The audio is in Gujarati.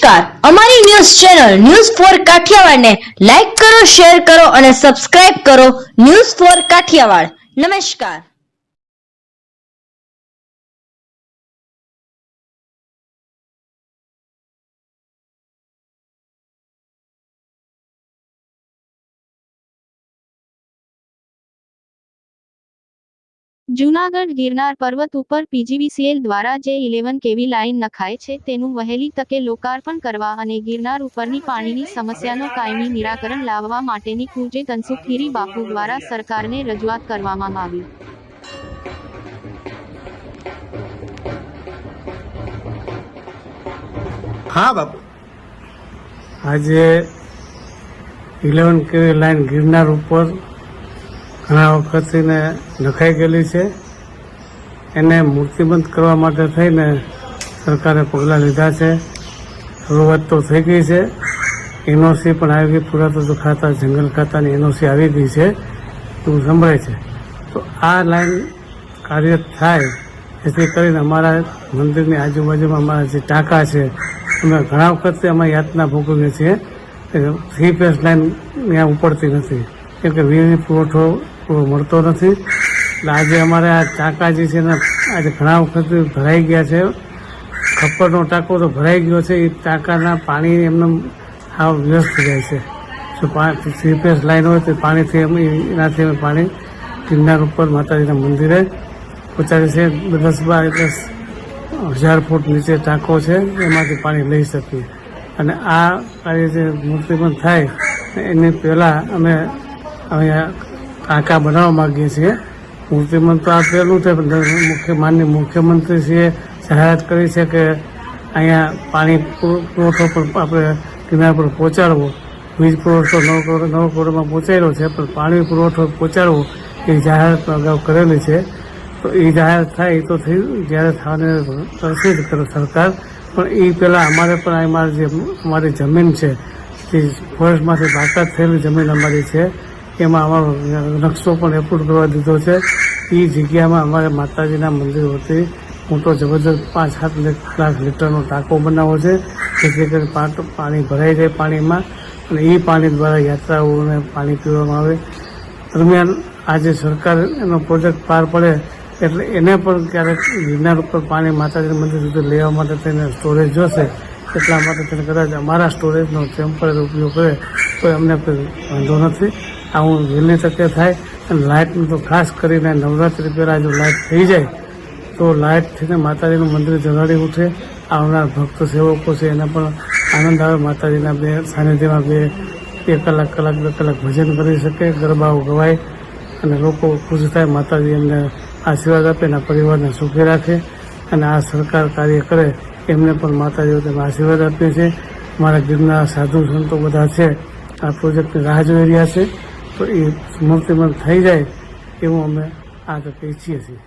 નમસ્કાર, અમારી news channel news for Kathiawad ને લાઈક કરો, શેર કરો અને સબસ્ક્રાઇબ કરો. News for Kathiawad. નમસ્કાર. જૂનાગઢ ગિરનાર પર્વત ઉપર પીજીવીસીએલ દ્વારા જે11 કેવી લાઇન નખાય છે તેનું વહેલી તકે લોકાર્પણ કરવા અને ગિરનાર ઉપરની પાણીની સમસ્યાનો કાયમી નિરાકરણ લાવવા માટેની પૂજ્ય તનસુખ ગીરી બાપુ દ્વારા સરકારને રજૂઆત કરવામાં આવી. हाँ बापू, आज 11 કેવી લાઈન ગિરનાર ઉપર ઘણા વખતથી નખાઈ ગયેલી છે. એને મૂર્તિબંધ કરવા માટે થઈને સરકારે પગલાં લીધા છે. શરૂઆત તો થઈ ગઈ છે. એનઓસી પણ આવી ગઈ, પુરાતત્વ ખાતા, જંગલ ખાતાની એનઓસી આવી ગઈ છે એવું સંભળાય છે. તો આ લાઈન કાર્ય થાય જેથી કરીને અમારા મંદિરની આજુબાજુમાં અમારા જે ટાંકા છે અમે ઘણા વખતથી અમે યાતના ભોગવીએ છીએ. 3 ફેઝ લાઈન ત્યાં ઉપડતી નથી કેમ કે વીજળી પુરવઠો પૂરો મળતો નથી. એટલે આજે અમારે આ ટાંકા જે છે ને આજે ઘણા વખતથી ભરાઈ ગયા છે. ખપ્પરનો ટાંકો તો ભરાઈ ગયો છે. એ ટાંકાના પાણી એમને હાવ વ્યસ્ત જાય છે. જો 3 ફેઝ લાઈન હોય તો પાણીથી એનાથી અમે પાણી ગિરનાર ઉપર માતાજીના મંદિરે પહોંચાડીએ છીએ. 10,000 ફૂટ નીચે ટાંકો છે, એમાંથી પાણી લઈ શકીએ. અને આ કાર્ય જે મૂર્તિબંધ થાય એની પહેલાં અમે અહીંયા ટાંકા બનાવવા માગીએ છીએ. મૂર્તિબંધ તો આ પહેલું છે, પણ માનનીય મુખ્યમંત્રીશ્રીએ જાહેરાત કરી છે કે અહીંયા પાણી પુરવઠો પણ આપણે કિનારા પર પહોંચાડવો. વીજ પુરવઠો 9 કરોડમાં પહોંચાડ્યો છે, પણ પાણી પુરવઠો પહોંચાડવો એ જાહેરાત અગાઉ કરેલી છે. તો એ જાહેર થાય એ તો થઈ જ્યારે થવાને કરશે જ કરો સરકાર. પણ એ પહેલાં અમારે પણ અમારી જમીન છે જે ફોરેસ્ટમાંથી બાકાત થયેલી જમીન અમારી છે, એમાં અમારો નકશો પણ એપ્રુવ કરવા દીધો છે. એ જગ્યામાં અમારે માતાજીના મંદિર વતી મોટો જબરદસ્ત 5-7 લાખ લીટરનો ટાંકો બનાવવો છે જેથી કરીને પાણી ભરાઈ જાય પાણીમાં અને એ પાણી દ્વારા યાત્રાઓને પાણી પીવામાં આવે. દરમિયાન આજે સરકાર એનો પ્રોજેક્ટ પાર પડે એટલે એને પણ ક્યારેક ગિરનાર ઉપર પાણી માતાજી મંદિર સુધી લેવા માટે થઈને સ્ટોરેજ જોશે. એટલા માટે તેને કદાચ અમારા સ્ટોરેજનો ટેમ્પરરી ઉપયોગ કરે તો એમને કોઈ વાંધો નથી. આવું વહેલી તકે થાય. અને લાઇટનું તો ખાસ કરીને નવરાત્રિ પહેલાં જો લાઇટ થઈ જાય તો લાઇટથી માતાજીનું મંદિર જગાડી ઉઠે. આવનાર ભક્ત સેવકો છે એને પણ આનંદ આવે. માતાજીના સાનિધ્યમાં 2 કલાક 2 કલાક ભજન કરી શકે, ગરબાઓ ગવાય અને લોકો ખુશ થાય. માતાજી એમને આશીર્વાદ આપે, એના પરિવારને સુખી રાખે અને આ સરકાર કાર્ય કરે એમને પણ માતાજીઓ તેમને આશીર્વાદ આપે છે. અમારા ગિરનાર સાધુ સંતો બધા છે આ પ્રોજેક્ટની રાહ જોઈ રહ્યા છે. તો એ મૂર્તિબંધ થઈ જાય એવું અમે આ તકે ઈચ્છીએ છીએ.